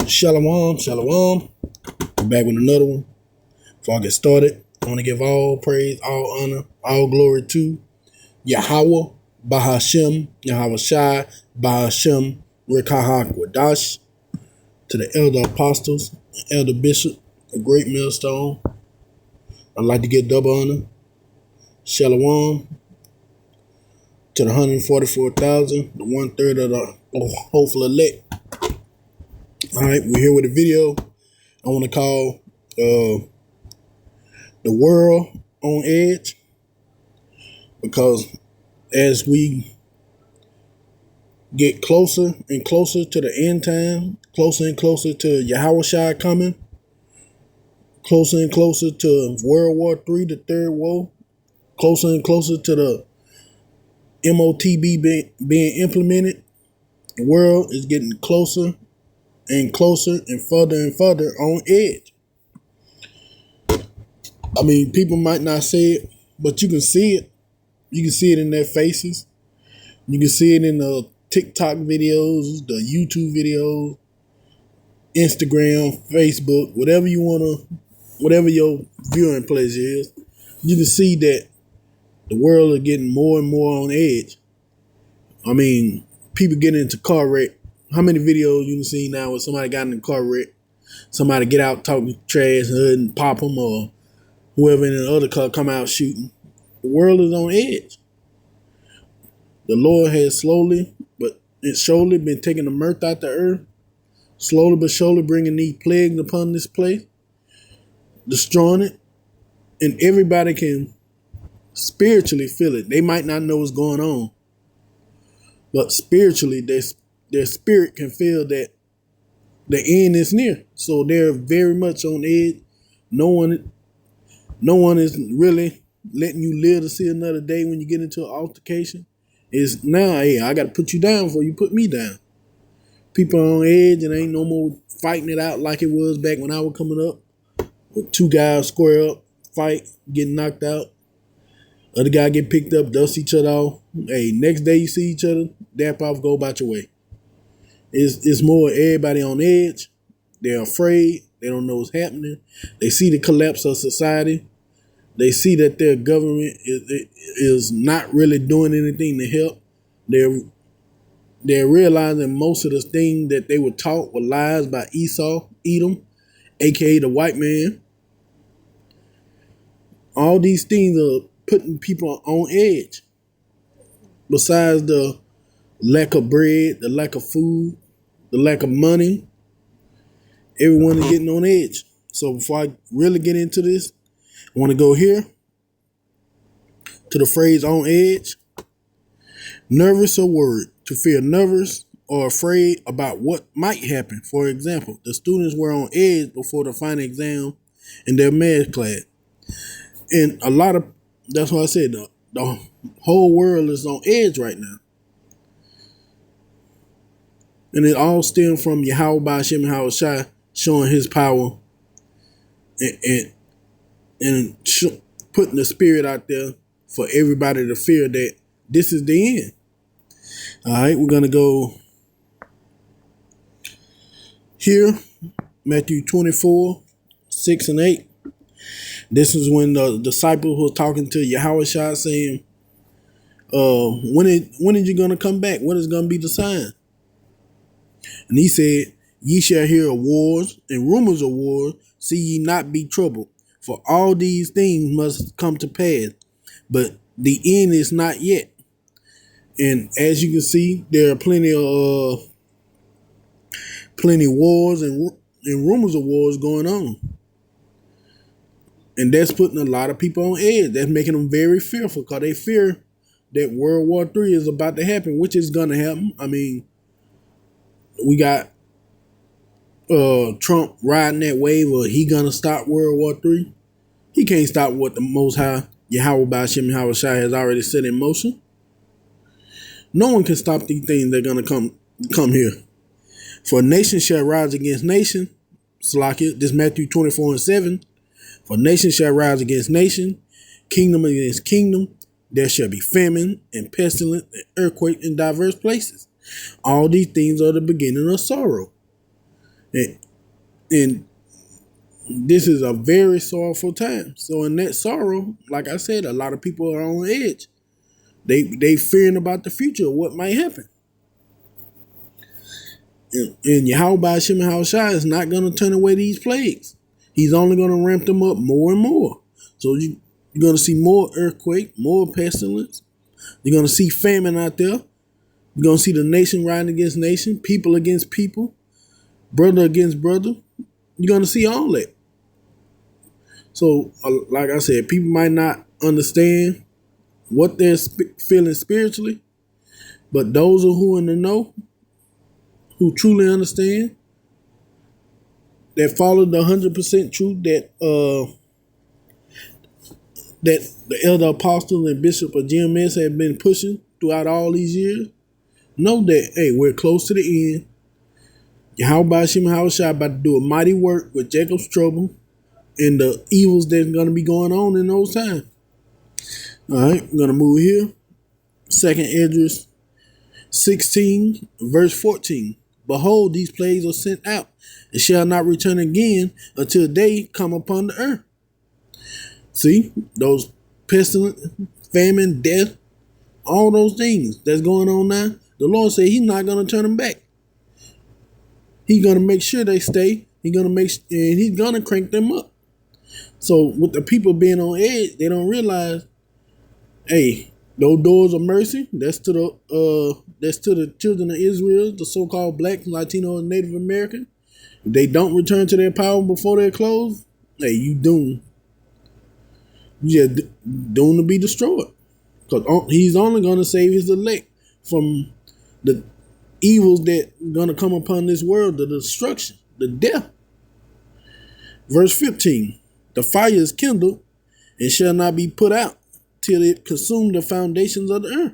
Shalom, shalom. We're back with another one. Before I get started, I want to give all praise, all honor, all glory to Yahweh, Bahashem, Yahweh Shai, Bahashem, Rekahak Wadash, to the elder apostles, elder bishop, a great millstone. I'd like to get double honor. Shalom to the 144,000, the 1/3 of the hopeful elect. All right, we're here with a video I want to call the world on edge, because as we get closer and closer to the end time, closer and closer to Yahweh Shai coming, closer and closer to World War III, the third woe, closer and closer to the MOTB being implemented, the world is getting closer and closer and further on edge. I mean, people might not say it, but you can see it. You can see it in their faces. You can see it in the TikTok videos, the YouTube videos, Instagram, Facebook, whatever you want to, whatever your viewing pleasure is. You can see that the world is getting more and more on edge. I mean, people get into car wreck. How many videos you can see now where somebody got in a car wreck, somebody get out talking trash and pop them, or whoever in the other car come out shooting? The world is on edge. The Lord has slowly but surely been taking the mirth out the earth, slowly but surely bringing these plagues upon this place, destroying it, and everybody can spiritually feel it. They might not know what's going on, but spiritually, their spirit can feel that the end is near. So they're very much on edge. No one is really letting you live to see another day. When you get into an altercation, it's now, hey, I got to put you down before you put me down. People are on edge, and ain't no more fighting it out like it was back when I was coming up, with two guys square up, fight, get knocked out. Other guy get picked up, dust each other off. Hey, next day you see each other, dap off, go about your way. It's more everybody on edge. They're afraid. They don't know what's happening. They see the collapse of society. They see that their government is not really doing anything to help. They're realizing most of the things that they were taught were lies by Esau, Edom, aka the white man. All these things are putting people on edge. Besides the lack of bread, the lack of food, the lack of money, everyone is getting on edge. So before I really get into this, I want to go here to the phrase on edge. Nervous or worried. To feel nervous or afraid about what might happen. For example, the students were on edge before the final exam in their math class. And that's why I said the whole world is on edge right now. And it all stems from Yahweh Bahashem Yahweh Shai showing his power and putting the spirit out there for everybody to fear that this is the end. All right, we're going to go here, Matthew 24, 6 and 8. This is when the disciples were talking to Yahweh Shai saying, when are you going to come back? What is going to be the sign? And he said, ye shall hear of wars and rumors of wars. See ye not be troubled, for all these things must come to pass, but the end is not yet. And as you can see, there are plenty wars and rumors of wars going on. And that's putting a lot of people on edge. That's making them very fearful, because they fear that World War III is about to happen, which is going to happen. I mean, we got Trump riding that wave of he going to stop World War III. He can't stop what the Most High, Yahweh Bahashem Yahweh Shai, has already set in motion. No one can stop these things that are going to come here. For nation shall rise against nation. Salakia, this Matthew 24 and 7. For nation shall rise against nation, kingdom against kingdom. There shall be famine and pestilence and earthquake in diverse places. All these things are the beginning of sorrow. And, and this is a very sorrowful time. So in that sorrow, like I said, a lot of people are on edge. They fearing about the future, what might happen. And Yahweh Hashem Shai is not going to turn away these plagues. He's only going to ramp them up more and more. So you're going to see more earthquake, more pestilence. You're going to see famine out there. You're going to see the nation riding against nation, people against people, brother against brother. You're going to see all that. So, like I said, people might not understand what they're feeling spiritually, but those who in the know, who truly understand, that follow the 100% truth that the elder apostle and bishop of GMS have been pushing throughout all these years, know that, hey, we're close to the end. Yahweh Hashem Shai about to do a mighty work with Jacob's trouble and the evils that's going to be going on in those times. All right, I'm going to move here. 2nd Esdras 16, verse 14. Behold, these plagues are sent out and shall not return again until they come upon the earth. See, those pestilence, famine, death, all those things that's going on now, the Lord said he's not going to turn them back. He's going to make sure they stay. He's going to crank them up. So with the people being on edge, they don't realize, hey, those doors of mercy, that's to the children of Israel, the so-called Black, Latino, and Native American. If they don't return to their power before they're closed, hey, you doomed. You just doomed to be destroyed. Because he's only going to save his elect from the evils that are going to come upon this world, the destruction, the death. Verse 15, the fire is kindled and shall not be put out till it consume the foundations of the earth.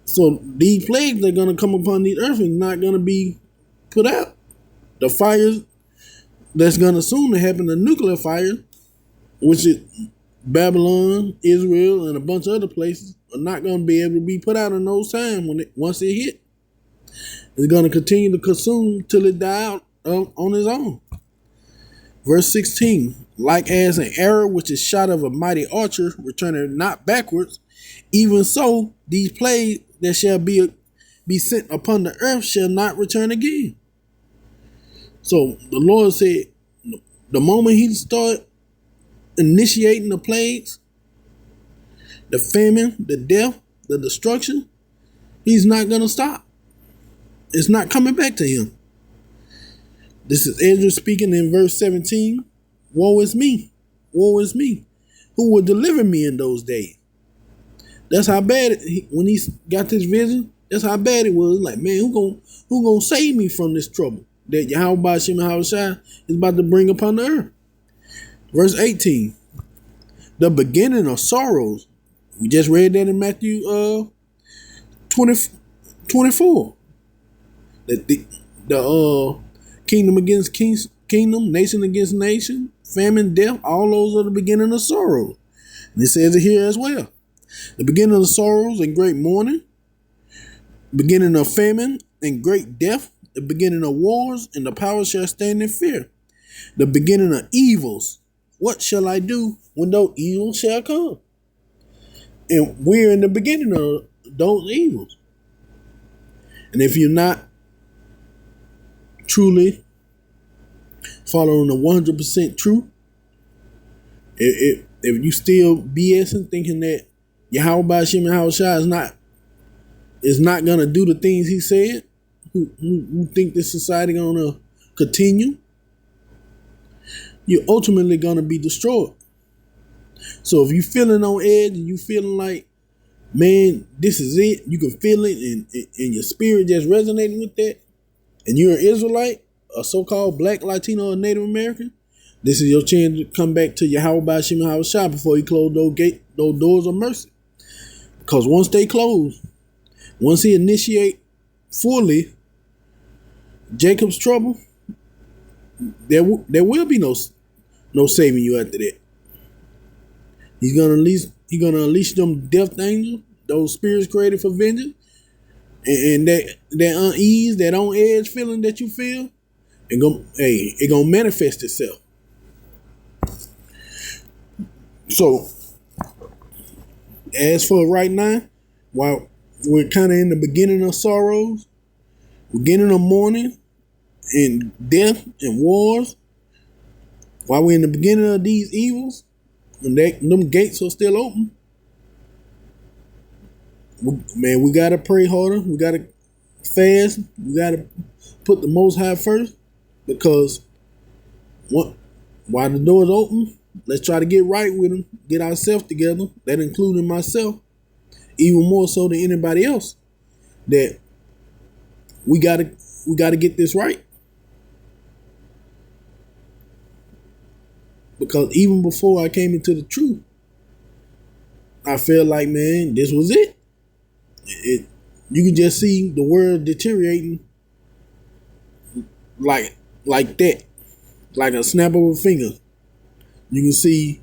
So these plagues that are going to come upon the earth is not going to be put out. The fires that's going to soon happen, the nuclear fire, which is Babylon, Israel, and a bunch of other places, are not going to be able to be put out in those times once it hit. It's going to continue to consume till it die out on its own. Verse 16, like as an arrow which is shot of a mighty archer, returning not backwards, even so these plagues that shall be sent upon the earth shall not return again. So the Lord said, the moment he started initiating the plagues, the famine, the death, the destruction, he's not going to stop. It's not coming back to him. This is Esdras speaking in verse 17. Woe is me, who will deliver me in those days? That's how bad when he got this vision, that's how bad it was. Like, man, who gonna save me from this trouble that Yahweh Hashem Shai is about to bring upon the earth? Verse 18, the beginning of sorrows. We just read that in Matthew 24. That the kingdom against kingdom, nation against nation, famine, death, all those are the beginning of sorrows. And it says it here as well. The beginning of sorrows and great mourning, beginning of famine and great death, the beginning of wars, and the power shall stand in fear. The beginning of evils. What shall I do when those evils shall come? And we're in the beginning of those evils. And if you're not truly following the 100% truth, if you still BSing, thinking that Yahweh Hashem Shai is not gonna do the things he said, who think this society gonna continue, you're ultimately gonna be destroyed. So if you feeling on edge and you feeling like, man, this is it, you can feel it and your spirit just resonating with that, and you're an Israelite, a so-called Black, Latino, or Native American, this is your chance to come back to Yahweh Hashem Shai before he closed those doors of mercy. Because once they close, once he initiate fully Jacob's trouble, there will be no saving you after that. He's gonna unleash them death angels, those spirits created for vengeance, and that unease, that on edge feeling that you feel, It gonna manifest itself. So as for right now, while we're kind of in the beginning of sorrows, beginning of mourning and death and wars, while we're in the beginning of these evils, and them gates are still open, man, we gotta pray harder. We gotta fast. We gotta put the Most High first, because while the door's open, let's try to get right with them, get ourselves together. That including myself, even more so than anybody else. That we gotta get this right, because even before I came into the truth, I felt like, man, this was it. You can just see the world deteriorating like that, like a snap of a finger. You can see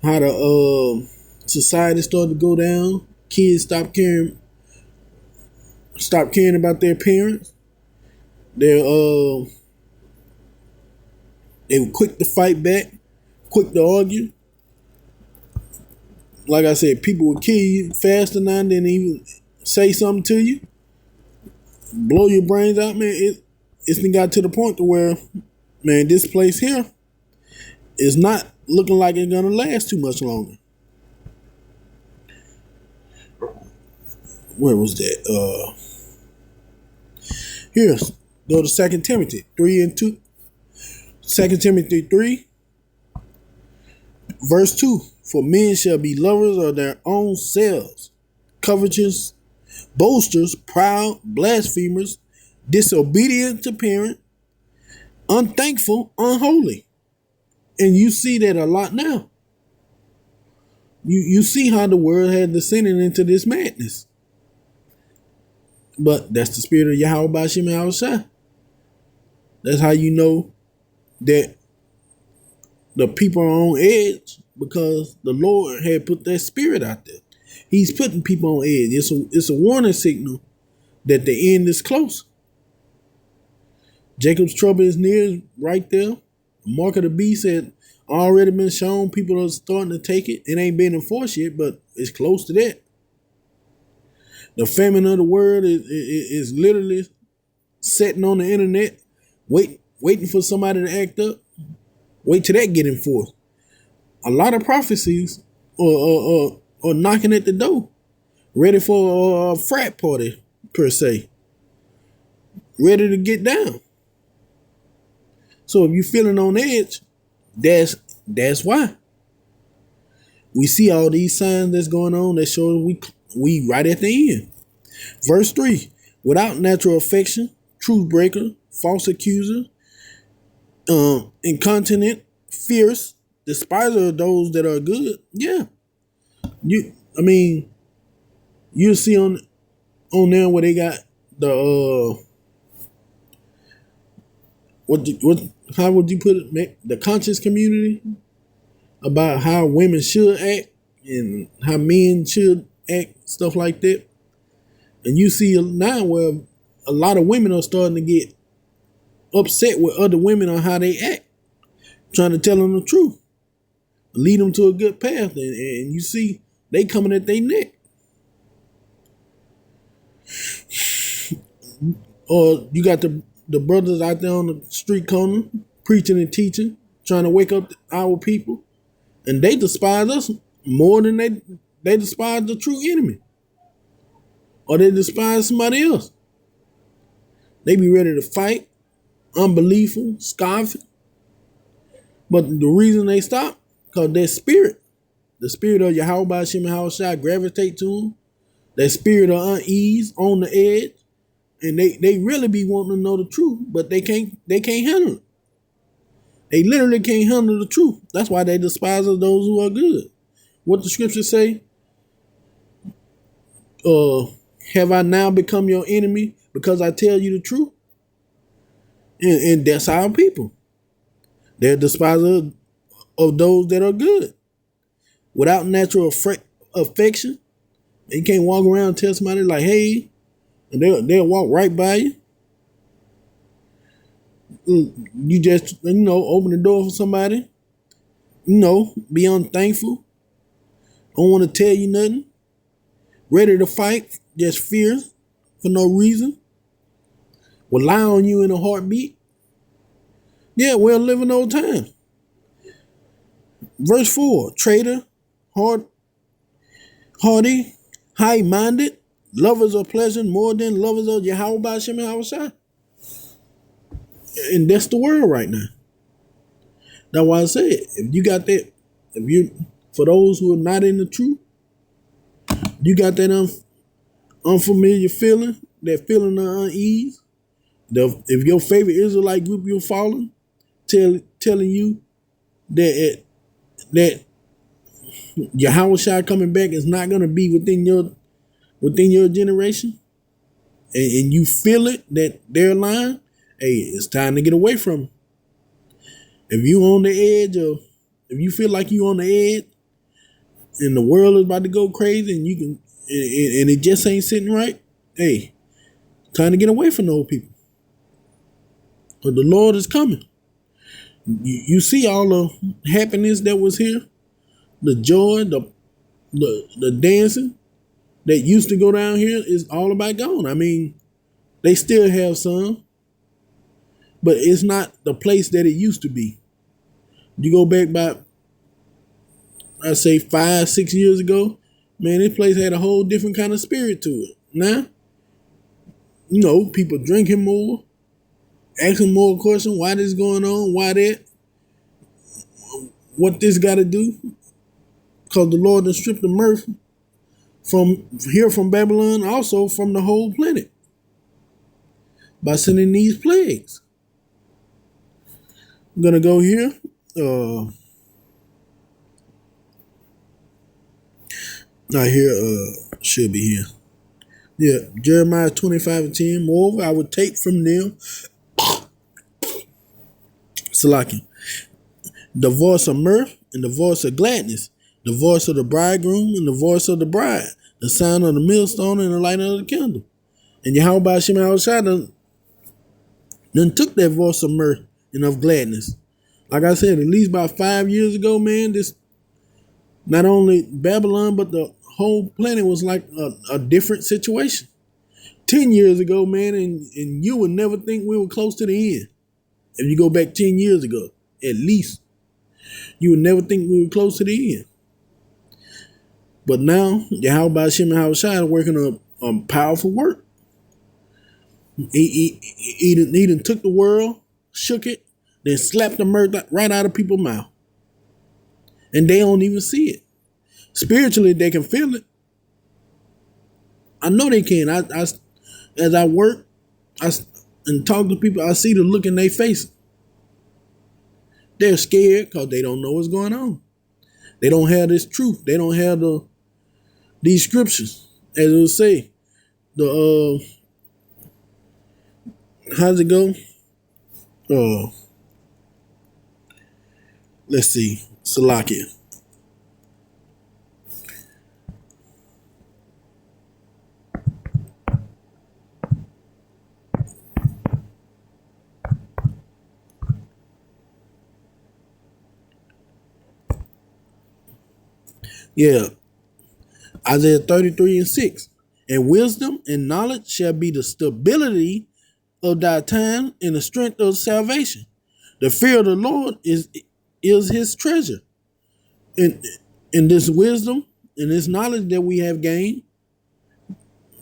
how the society started to go down. Kids stop caring about their parents. They were quick to fight back, quick to argue. Like I said, people would kill you faster now than even say something to you, blow your brains out, man. It's been got to the point to where, man, this place here is not looking like it's gonna last too much longer. Where was that? Here, go to 2 Timothy 3 and 2. 2 Timothy 3, verse 2. For men shall be lovers of their own selves, covetous, boasters, proud, blasphemers, disobedient to parents, unthankful, unholy. And you see that a lot now. You see how the world has descended into this madness. But that's the spirit of Yahweh Bashim Yahushua. That's how you know that the people are on edge, because the Lord had put that spirit out there. He's putting people on edge. It's a warning signal that the end is close. Jacob's trouble is near, right there. The mark of the beast had already been shown. People are starting to take it. It ain't been enforced yet, but it's close to that. The famine of the world is literally sitting on the internet, waiting for somebody to act up. Wait till that get enforced. A lot of prophecies are knocking at the door, ready for a frat party, per se. Ready to get down. So if you're feeling on edge, that's why. We see all these signs that's going on that show we right at the end. Verse 3, without natural affection, truth breaker, false accuser, incontinent, fierce, despiser of those that are good. Yeah. You see on there where they got the how would you put it? The conscious community about how women should act and how men should act, stuff like that. And you see now where a lot of women are starting to get upset with other women on how they act, trying to tell them the truth, lead them to a good path, and you see they coming at their neck. Or you got the brothers out there on the street corner preaching and teaching, trying to wake up our people, and they despise us more than they despise the true enemy, or they despise somebody else. They be ready to fight, unbelievable, scoffing. But the reason they stop, because their spirit, the spirit of Yahweh Bashim Yahushua gravitate to them. That spirit of unease, on the edge, and they really be wanting to know the truth, but they can't handle it. They literally can't handle the truth. That's why they despise those who are good. What the scriptures say? Have I now become your enemy because I tell you the truth? And that's our people. They're despisers of those that are good. Without natural affection, you can't walk around and tell somebody like, hey, and they'll walk right by you. You just, open the door for somebody, be unthankful, don't want to tell you nothing, ready to fight, just fear for no reason, will lie on you in a heartbeat. Yeah, we're living old times. Verse 4, traitor, hardy, high-minded, lovers of pleasure more than lovers of Yahweh B'Shem Yahushua. And that's the world right now. That's why I said, if you got that, for those who are not in the truth, you got that unfamiliar feeling, that feeling of unease. If your favorite Israelite group you're following telling you that Yahushua coming back is not going to be within your generation, and you feel it that they're lying, hey, it's time to get away from them. If you on the edge, or if you feel like you on the edge and the world is about to go crazy and and it just ain't sitting right, hey, time to get away from those people. But the Lord is coming. You see all the happiness that was here, the joy, the dancing that used to go down here is all about gone. I mean, they still have some, but it's not the place that it used to be. You go back about, I say 5-6 years ago, man, this place had a whole different kind of spirit to it. Now, people drinking more, asking more questions, why this going on, why that, what this got to do, because the Lord has stripped the mirth from Babylon, also from the whole planet, by sending these plagues. I'm going to go here. Not here, should be here. Yeah, Jeremiah 25:10. Moreover, I would take from them, Salaki, the voice of mirth and the voice of gladness, the voice of the bridegroom and the voice of the bride, the sound of the millstone and the light of the candle. And Yahweh B'Shem Yahushua done took that voice of mirth and of gladness. Like I said, at least about 5 years ago, man, this not only Babylon, but the whole planet was like a different situation. 10 years ago, man, and you would never think we were close to the end. If you go back 10 years ago, at least, you would never think we were close to the end. But now, Yahweh B'Shem Yahushua is working a powerful work. He done took the world, shook it, then slapped the mirth right out of people's mouth. And they don't even see it. Spiritually, they can feel it. I know they can. As I work and talk to people, I see the look in their face. They're scared because they don't know what's going on. They don't have this truth. They don't have these scriptures. As it will say, how's it go? Let's see. Salakia. Yeah. Isaiah 33:6. And wisdom and knowledge shall be the stability of thy time and the strength of salvation. The fear of the Lord is his treasure. And this wisdom and this knowledge that we have gained,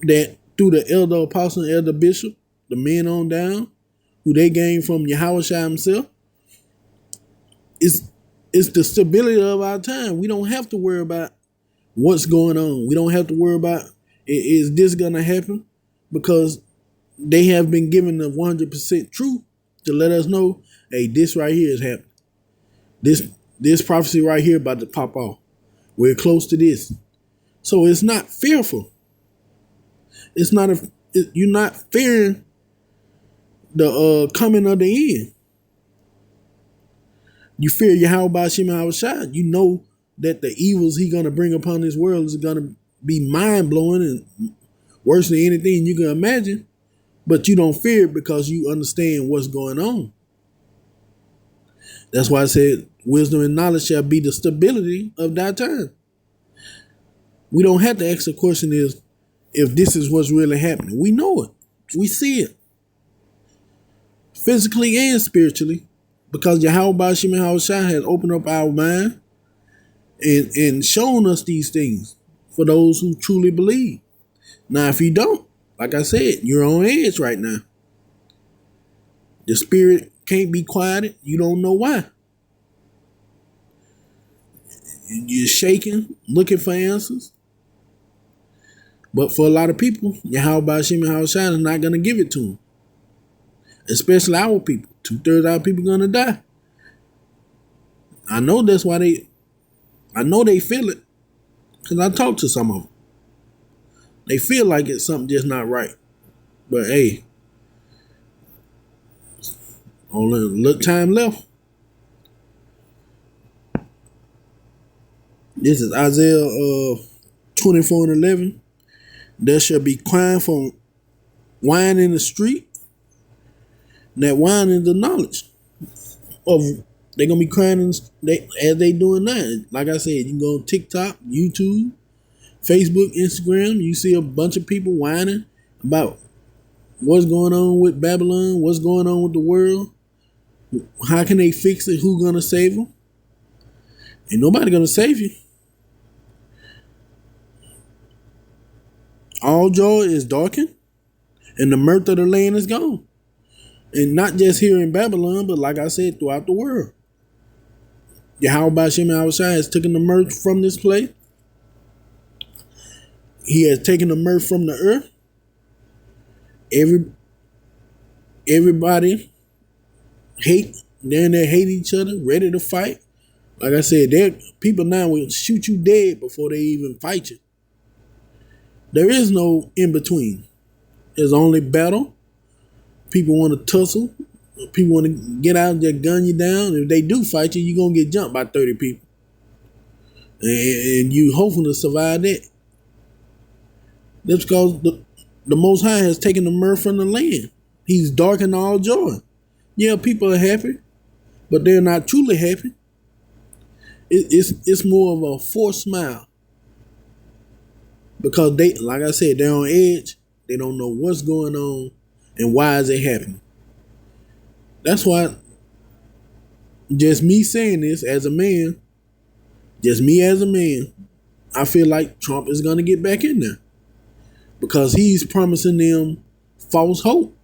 that through the elder apostle and elder bishop, the men on down, who they gained from Yahushua himself, is the stability of our time. We don't have to worry about what's going on. We don't have to worry about, is this going to happen? Because they have been given the 100% truth to let us know, hey, this right here is happening. This prophecy right here about to pop off. We're close to this. So it's not fearful. It's not you're not fearing the coming of the end. You fear Yahweh B'Shem Yahushua. You know that the evils he's going to bring upon this world is going to be mind-blowing and worse than anything you can imagine. But you don't fear it because you understand what's going on. That's why I said wisdom and knowledge shall be the stability of that time. We don't have to ask the question is if this is what's really happening. We know it. We see it. Physically and spiritually. Because Yahweh Bashim and Hawashai has opened up our mind and shown us these things for those who truly believe. Now, if you don't, like I said, you're on edge right now. The spirit can't be quieted. You don't know why. You're shaking, looking for answers. But for a lot of people, Yahweh Bashim and Hawashai is not going to give it to them. Especially our people. 2/3 of our people going to die. I know that's why they feel it. Because I talked to some of them. They feel like it's something just not right. But hey, only a little time left. This is Isaiah 24:11. There shall be crying from wine in the street. And that wine is the knowledge of they're gonna be crying as they doing that. Like I said, you can go on TikTok, YouTube, Facebook, Instagram. You see a bunch of people whining about what's going on with Babylon, what's going on with the world. How can they fix it? Who's gonna save them? Ain't nobody gonna save you. All joy is darkened, and the mirth of the land is gone. And not just here in Babylon, but like I said, throughout the world. Yahweh Bashim Hawashai has taken the mirth from this place. He has taken the mirth from the earth. Everybody they hate each other, ready to fight. Like I said, people now will shoot you dead before they even fight you. There is no in between. There's only battle. People want to tussle. People want to get out there, gun you down. If they do fight you, you're going to get jumped by 30 people. And you hoping to survive that. That's because the Most High has taken the mirth from the land. He's darkened all joy. Yeah, people are happy, but they're not truly happy. It's more of a forced smile. Because they, like I said, they're on edge. They don't know what's going on and why is it happening. That's why just me saying this as a man, I feel like Trump is going to get back in there. Because he's promising them false hope.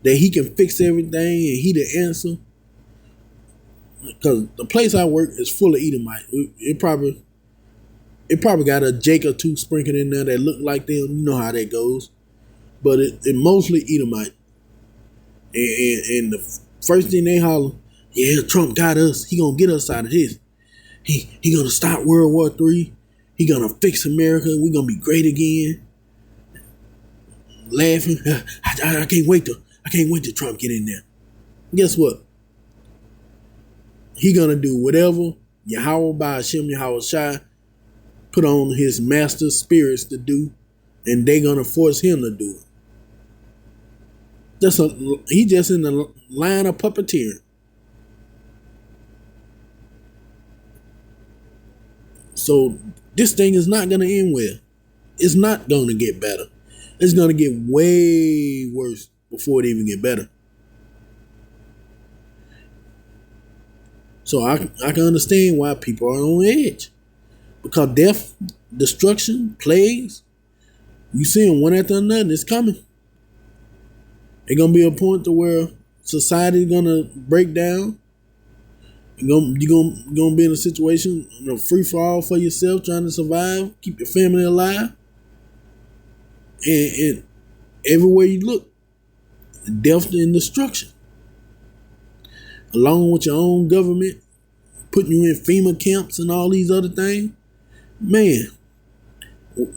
That he can fix everything and he the answer. Because the place I work is full of Edomites. It probably got a Jake or two sprinkled in there that look like them. You know how that goes. But it mostly Edomite. And the first thing they holler, yeah, Trump got us. He gonna get us out of this. He gonna stop World War III. He gonna fix America. We gonna be great again. Laughing. I can't wait till Trump get in there. Guess what? He gonna do whatever Yahweh Ba'Hashem Yahawashi put on his master spirits to do, and they gonna force him to do it. He just in the line of puppeteering. So this thing is not gonna end well. It's not gonna get better. It's gonna get way worse before it even get better. So I can understand why people are on edge. Because death, destruction, plagues, you see them one after another, it's coming. It's going to be a point to where society is going to break down. You're going to be in a situation, free for all for yourself, trying to survive, keep your family alive. And everywhere you look, death and destruction. Along with your own government, putting you in FEMA camps and all these other things. Man,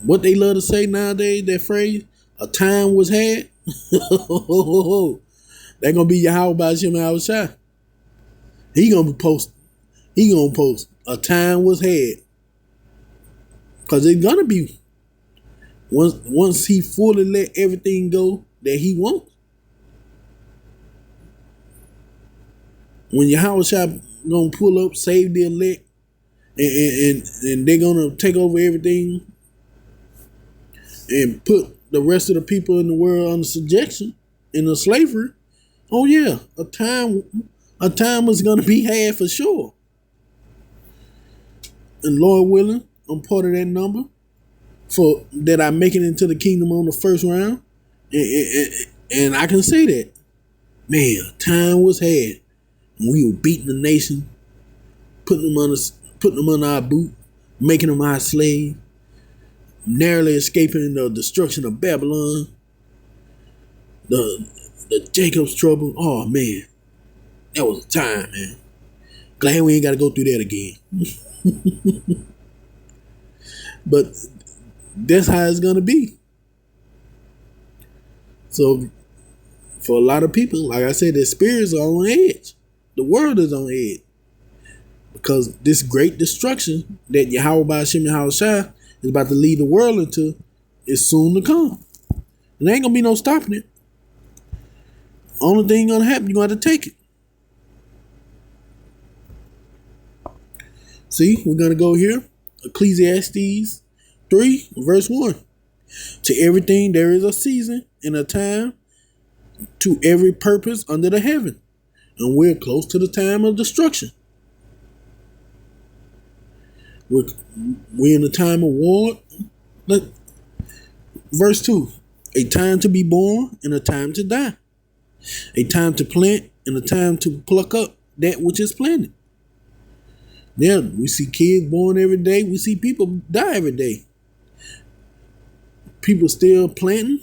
what they love to say nowadays, that phrase, a time was had. They're going to be Yahweh Ba'Hashem Yahawashi. He going to post a time was had. Because it's going to be, once he fully let everything go that he wants, When Yahweh Shai gonna pull up, save the elect, and they're gonna take over everything and put the rest of the people in the world under subjection, in the slavery. Oh yeah, a time was gonna be had for sure. And Lord willing, I'm part of that number for that I make it into the kingdom on the first round, and I can say that, man, time was had. We were beating the nation, putting them under our boot, making them our slave, narrowly escaping the destruction of Babylon, the Jacob's trouble. Oh man, that was a time, man. Glad we ain't got to go through that again. But that's how it's gonna be. So for a lot of people, like I said, their spirits are on edge. The world is on edge because this great destruction that Yahweh Ba'ashem Yahweh Shai is about to lead the world into is soon to come. And there ain't gonna be no stopping it. Only thing gonna happen, you're gonna have to take it. See, we're gonna go here. Ecclesiastes 3, verse 1. To everything there is a season and a time, to every purpose under the heaven. And we're close to the time of destruction. We're in the time of war. Verse 2. A time to be born and a time to die. A time to plant and a time to pluck up that which is planted. Yeah, we see kids born every day. We see people die every day. People still planting.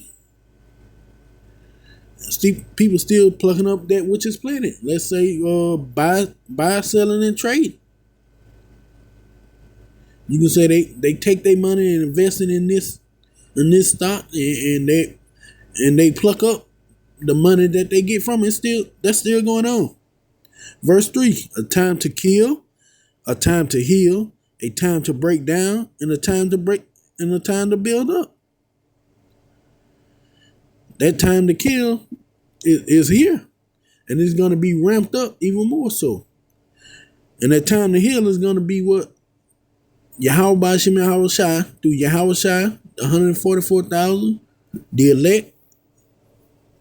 People still plucking up that which is planted. Let's say buy, selling, and trade. You can say they take their money and invest it in this stock, and they pluck up the money that they get from it. That's still going on. Verse 3: a time to kill, a time to heal, a time to break down, and a time to build up. That time to kill is here, and it's going to be ramped up even more so. And that time to heal is going to be what Yahweh Ba'ashem Yahweh Shai, through Yahweh Shai, 144,000, the elect,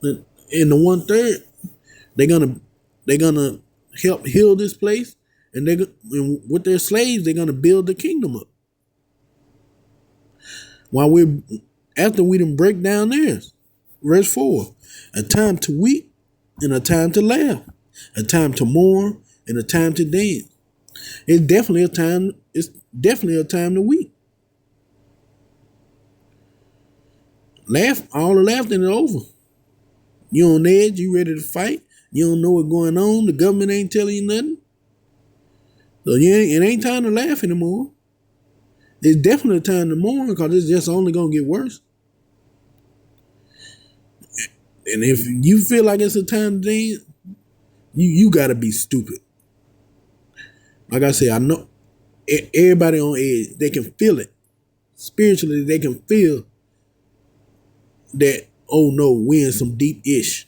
and the 1/3, they're gonna help heal this place, and with their slaves, they're gonna build the kingdom up. After we done break down theirs. Verse 4, a time to weep and a time to laugh, a time to mourn and a time to dance. It's definitely a time to weep. Laugh, all the laughter is over. You on edge, you ready to fight. You don't know what's going on. The government ain't telling you nothing. So it ain't time to laugh anymore. It's definitely time to mourn because it's just only going to get worse. And if you feel like it's a time to dance, you got to be stupid. Like I said, I know everybody on edge, they can feel it. Spiritually, they can feel that, oh no, we're in some deep ish.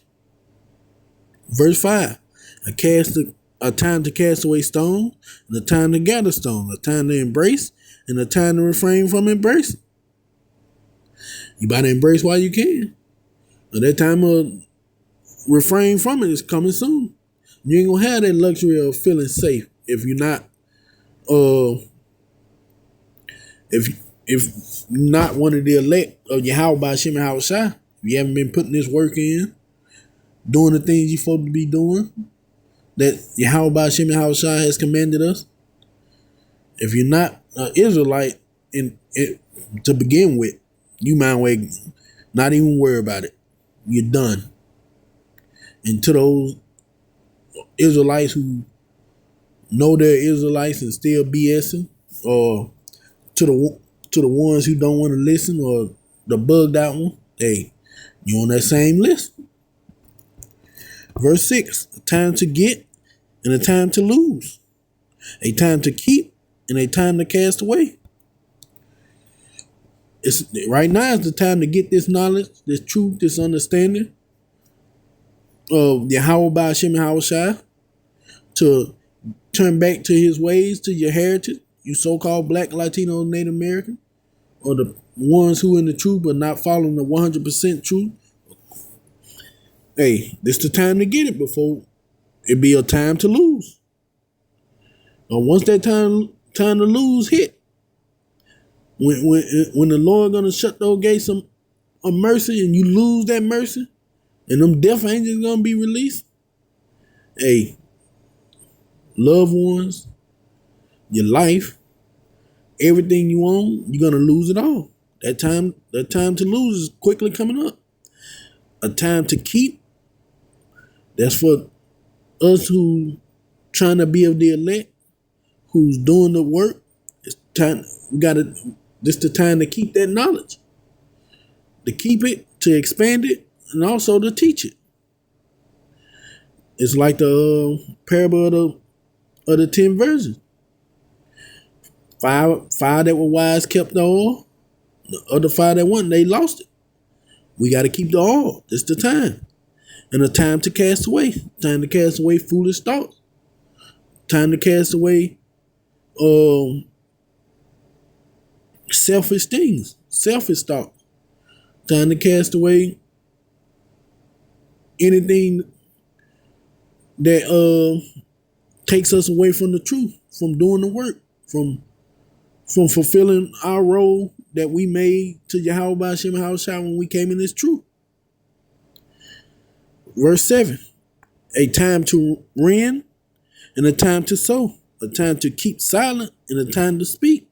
Verse 5, a time to cast away stone, and a time to gather stone, a time to embrace, and a time to refrain from embracing. You better embrace while you can. And that time of refrain from it is coming soon. You ain't gonna have that luxury of feeling safe if you're not if not one of the elect of Yahweh Ba'ashem Yahweh Shai. If you haven't been putting this work in, doing the things you're supposed to be doing, that Yahweh Ba'ashem Yahweh Shai has commanded us. If you're not an Israelite to begin with, you might well not even worry about it. You're done. And to those Israelites who know they're Israelites and still BSing, or to the ones who don't want to listen, or the bugged out one, hey, you're on that same list. Verse 6, a time to get and a time to lose, a time to keep and a time to cast away. Right now is the time to get this knowledge, this truth, this understanding of Yahweh Ba'ashem Yahweh Shai, to turn back to his ways, to your heritage, you so-called Black, Latino, Native American, or the ones who in the truth but not following the 100% truth. Hey, this the time to get it before it be a time to lose. Or once that time to lose hit, when the Lord gonna shut those gates of mercy and you lose that mercy, and them death angels gonna be released. Hey, loved ones, your life, everything you own, you're gonna lose it all. That time to lose is quickly coming up. A time to keep, that's for us who trying to be of the elect, who's doing the work. It's time. This the time to keep that knowledge, to keep it, to expand it, and also to teach it. It's like the parable of the 10 virgins. Five that were wise kept the oil. The other 5 that weren't, they lost it. We got to keep the oil. This the time. And a time to cast away. Time to cast away foolish thoughts. Time to cast away selfish things, selfish thoughts. Time to cast away anything that takes us away from the truth, from doing the work, from fulfilling our role that we made to Yahweh B'Shem Haoshai when we came in this truth. Verse 7, a time to rend and a time to sow, a time to keep silent and a time to speak.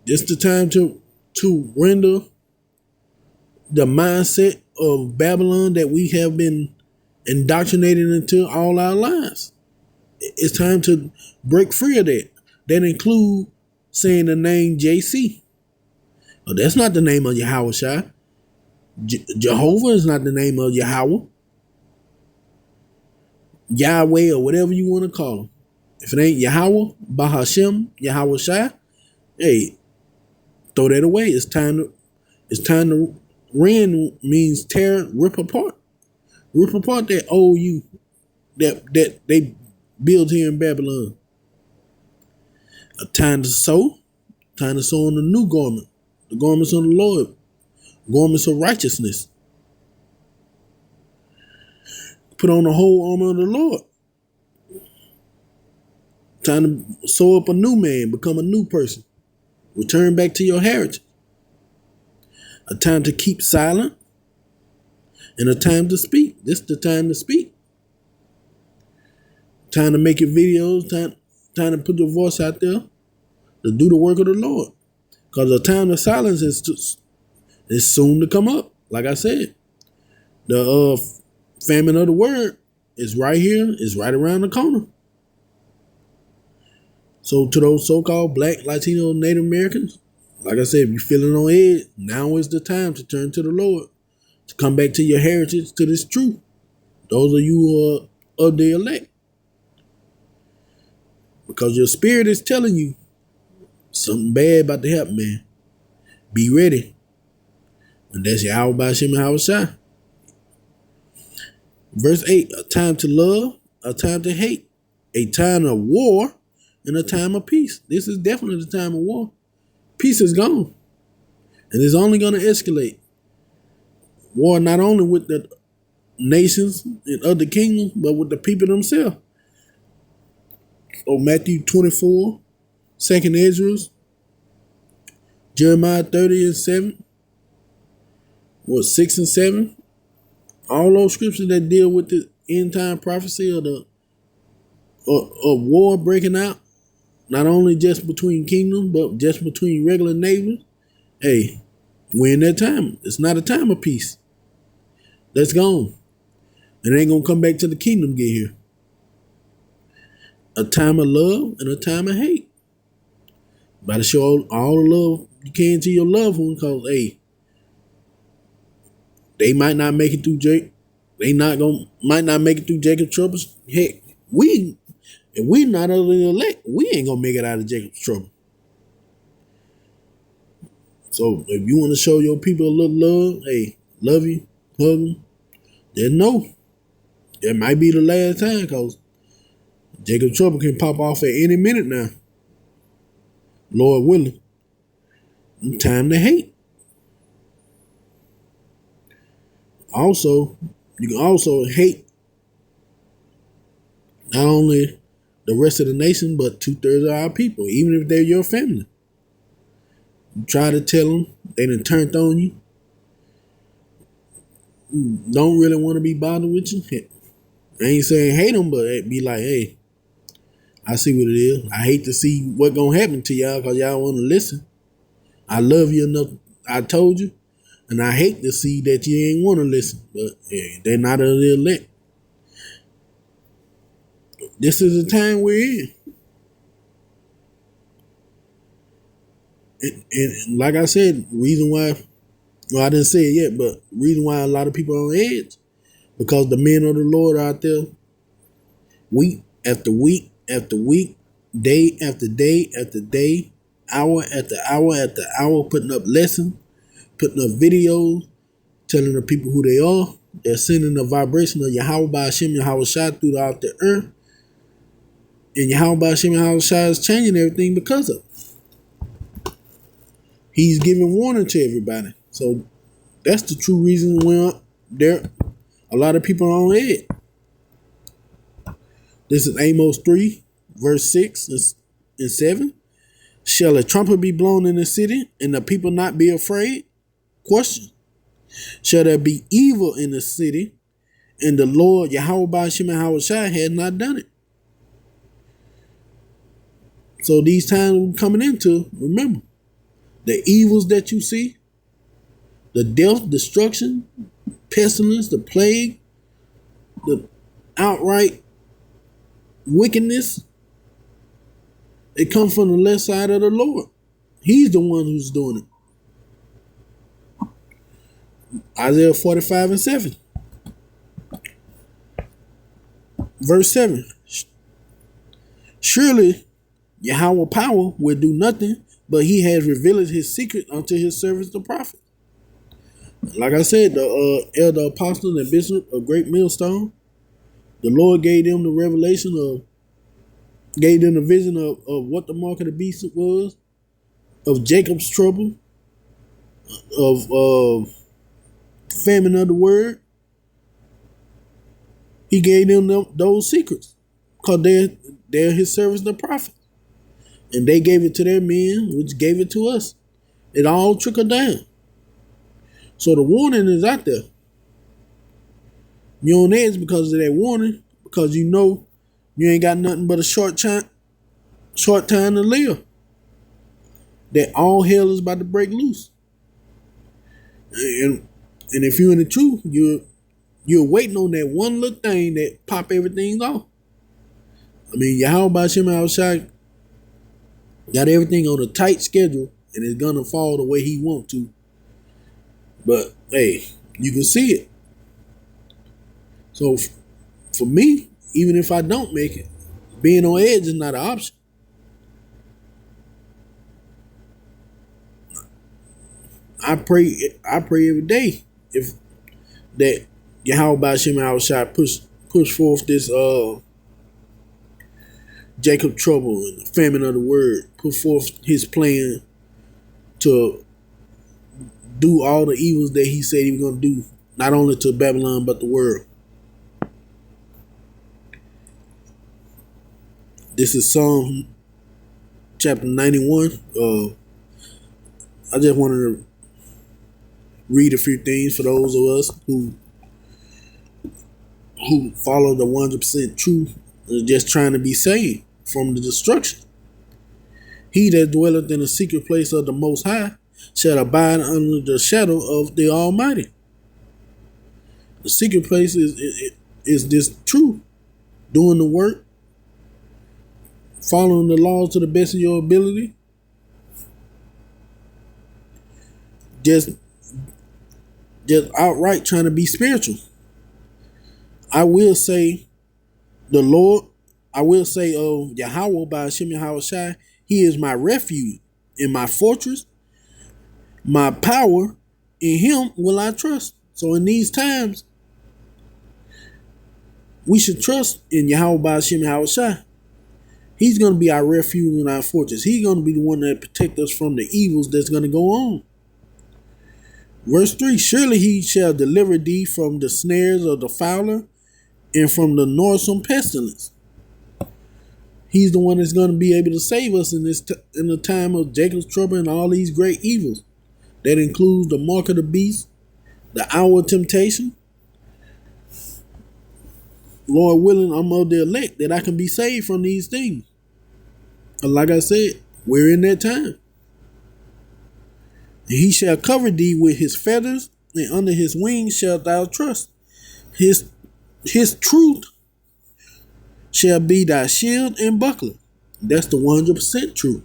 This the time to render the mindset of Babylon that we have been indoctrinated into all our lives. It's time to break free of that. That include saying the name JC. Oh, that's not the name of Yahweh Shai. Jehovah is not the name of Yahweh. Yahweh or whatever you want to call him. If it ain't Yahweh, Bahashem, Yahweh Shai, hey, throw that away. It's time to rend means tear, rip apart. Rip apart that old you that they built here in Babylon. A time to sow on the new garment, the garments of the Lord, garments of righteousness. Put on the whole armor of the Lord. Time to sew up a new man, become a new person. Return back to your heritage. A time to keep silent and a time to speak. This is the time to speak. Time to make your videos, time to put your voice out there to do the work of the Lord. Because the time of silence is soon to come up. Like I said, the famine of the word is right here, is right around the corner. So to those so-called Black, Latino, Native Americans, like I said, if you're feeling on edge, now is the time to turn to the Lord, to come back to your heritage, to this truth. Those of you who are of the elect. Because your spirit is telling you something bad about to happen, man. Be ready. And that's Yahweh B'Shem Haoshai. Verse 8, a time to love, a time to hate, a time of war, and a time of peace. This is definitely the time of war. Peace is gone. And it's only going to escalate. War not only with the nations and other kingdoms, but with the people themselves. So Matthew 24, 2nd Ezra, Jeremiah 30 and 7, 6 and 7. All those scriptures that deal with the end time prophecy of war breaking out, not only just between kingdoms, but just between regular neighbors. Hey, we're in that time. It's not a time of peace. That's gone. And it ain't going to come back till the kingdom get here. A time of love and a time of hate. About to show all the love you can to your loved one, because, hey, they might not make it through might not make it through Jacob's troubles. Heck, if we not of the elect, we ain't gonna make it out of Jacob's trouble. So if you want to show your people a little love, hey, love you, hug them, then know It might be the last time because Jacob Trouble can pop off at any minute now. Lord willing. Time to hate. Also, you can also hate not only the rest of the nation, but 2/3 of our people, even if they're your family. You try to tell them, they done turned on you. Don't really want to be bothered with you. I ain't saying hate them, but be like, hey, I see what it is. I hate to see what gonna happen to y'all because y'all want to listen. I love you enough. I told you. And I hate to see that you ain't want to listen. But hey, they're not of the elect. This is the time we're in. And like I said, reason why, well, I didn't say it yet, but reason why a lot of people are on edge, because the men of the Lord are out there week after week after week, day after day after day, hour after hour after hour, putting up lessons, putting up videos, telling the people who they are. They're sending the vibration of Yahweh by Hashem Yahweh Shai throughout the earth. And Yahweh by Hashem Yahweh Shai is changing everything because of it. He's giving warning to everybody. So that's the true reason why a lot of people are on edge. This is Amos 3, verse 6 and 7. Shall a trumpet be blown in the city and the people not be afraid? Question. Shall there be evil in the city and the Lord Yahweh by Hashem Yahweh Shai had not done it? So these times we're coming into, remember, the evils that you see, the death, destruction, pestilence, the plague, the outright wickedness, it comes from the left side of the Lord. He's the one who's doing it. Isaiah 45 and 7. Verse 7. Surely Yahweh power will do nothing, but he has revealed his secret unto his servants the prophet. Like I said, the elder apostle and bishop of Great Millstone, the Lord gave them the revelation gave them the vision of what the mark of the beast was, of Jacob's trouble, of famine of the word. He gave them those secrets because they're his servants, the prophet. And they gave it to their men, which gave it to us. It all trickled down. So the warning is out there. You're on edge because of that warning, because you know you ain't got nothing but a short time to live. That all hell is about to break loose. And if you're in the truth, you're waiting on that one little thing that pop everything off. I mean, Yahweh B'Shem Yahushua got everything on a tight schedule, and it's gonna fall the way he wants to. But hey, you can see it. So for me, even if I don't make it, being on edge is not an option. I pray every day if that Yahweh B'Shem Yahushua push forth this Jacob trouble and the famine of the word, put forth his plan to do all the evils that he said he was going to do, not only to Babylon, but the world. This is Psalm chapter 91. I just wanted to read a few things for those of us who follow the 100% truth and just trying to be saved from the destruction. He that dwelleth in the secret place of the Most High shall abide under the shadow of the Almighty. The secret place is this truth, doing the work, following the laws to the best of your ability, just outright trying to be spiritual. I will say of Yahweh by Hashem Yahweh Shai, he is my refuge and my fortress, my power, in him will I trust. So in these times, We should trust in Yahweh Ba'Shem Yahushua. He's going to be our refuge and our fortress. He's going to be the one that protect us from the evils that's going to go on. Verse 3, surely he shall deliver thee from the snares of the fowler and from the noisome pestilence. He's the one that's going to be able to save us in in the time of Jacob's trouble and all these great evils. That includes the mark of the beast, the hour of temptation. Lord willing, I'm of the elect that I can be saved from these things. And like I said, we're in that time. And he shall cover thee with his feathers, and under his wings shalt thou trust. His truth shall be thy shield and buckler. That's the 100% truth.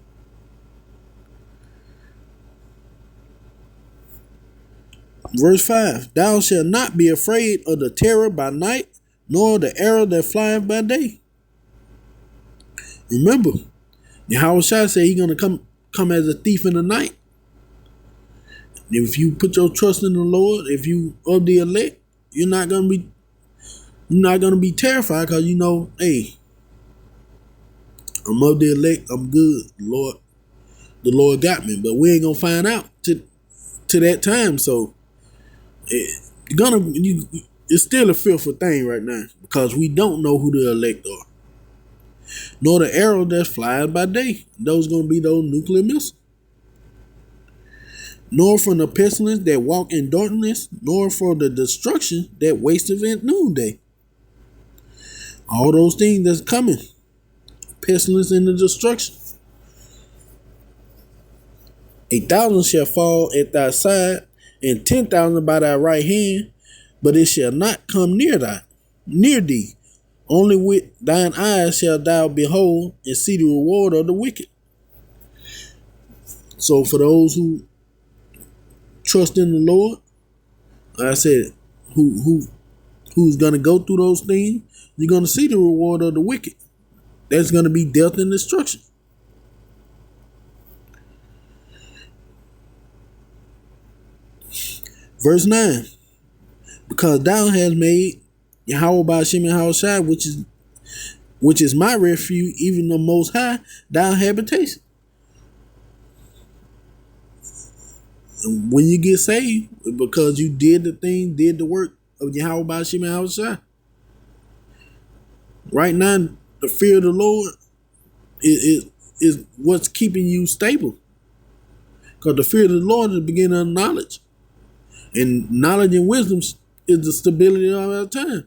Verse 5, thou shalt not be afraid of the terror by night, nor the arrow that flieth by day. Remember, Yahushua said he's going to come as a thief in the night. If you put your trust in the Lord, if you of the elect, you're not going to be terrified, because you know, hey, I'm of the elect, I'm good, Lord. The Lord got me, but we ain't gonna find out to that time. So it's still a fearful thing right now, because we don't know who the elect are, nor the arrow that flies by day. Those gonna be those nuclear missiles. Nor from the pestilence that walk in darkness, nor for the destruction that wasteth at noonday. All those things that's coming, pestilence and the destruction. 1,000 shall fall at thy side, and 10,000 by thy right hand, but it shall not come near thee. Only with thine eyes shalt thou behold and see the reward of the wicked. So for those who trust in the Lord, like I said, who's gonna go through those things, you're gonna see the reward of the wicked. That's gonna be death and destruction. Verse 9, because thou hast made Yahweh Ba'Shem Yahushua, which is my refuge, even the Most High, thy habitation. And when you get saved, because you did the work of Yahweh Ba'Shem Yahushua. Right now, the fear of the Lord is what's keeping you stable. Because the fear of the Lord is the beginning of knowledge. And knowledge and wisdom is the stability of our time.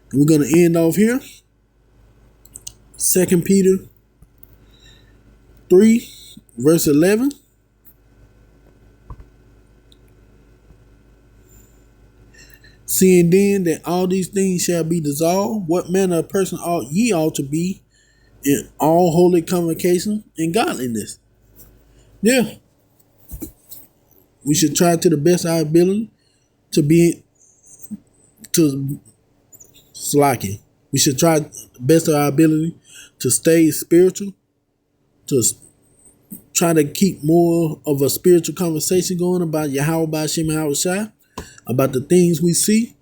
And we're going to end off here. 2 Peter 3, verse 11. Seeing then that all these things shall be dissolved, what manner of person ye ought to be in all holy convocation and godliness. Yeah. We should try to the best of our ability we should try the best of our ability to stay spiritual, to try to keep more of a spiritual conversation going about Yahweh Ba'Shem Yahushua, about the things we see,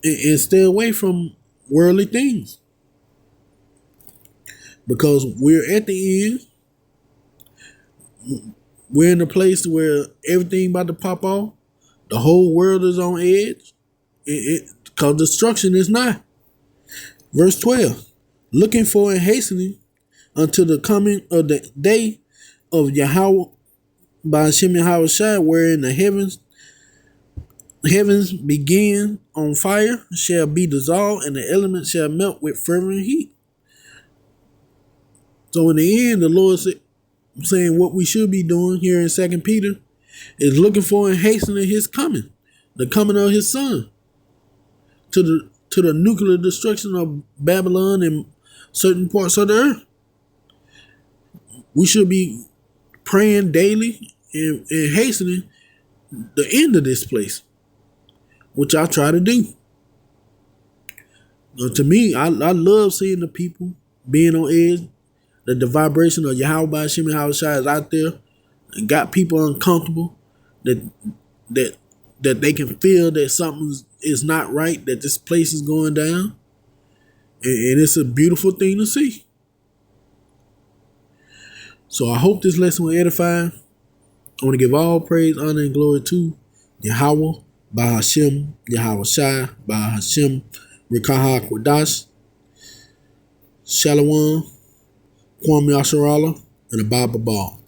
and stay away from worldly things. Because we're at the end. We're in a place where everything about to pop off. The whole world is on edge. Because destruction is nigh. Verse 12. Looking for and hastening unto the coming of the day of Yahweh Ba'Shem Yahushua, wherein the heavens begin on fire, shall be dissolved, and the elements shall melt with fervent heat. So in the end, the Lord saying what we should be doing here in 2 Peter is looking for and hastening his coming, the coming of his son, to the nuclear destruction of Babylon and certain parts of the earth. We should be praying daily and hastening the end of this place, which I try to do. To me, I love seeing the people being on edge. The vibration of Yahweh Ba'Shem Yahushua is out there and got people uncomfortable. that that that they can feel that something is not right, that this place is going down, and it's a beautiful thing to see. So I hope this lesson will edify. I want to give all praise, honor, and glory to Yahweh, Bahashem, Yahweh Shai, Bahashem, Rikaha Kwadash, Shalom, Kwam Yasharala, and Abba Ball.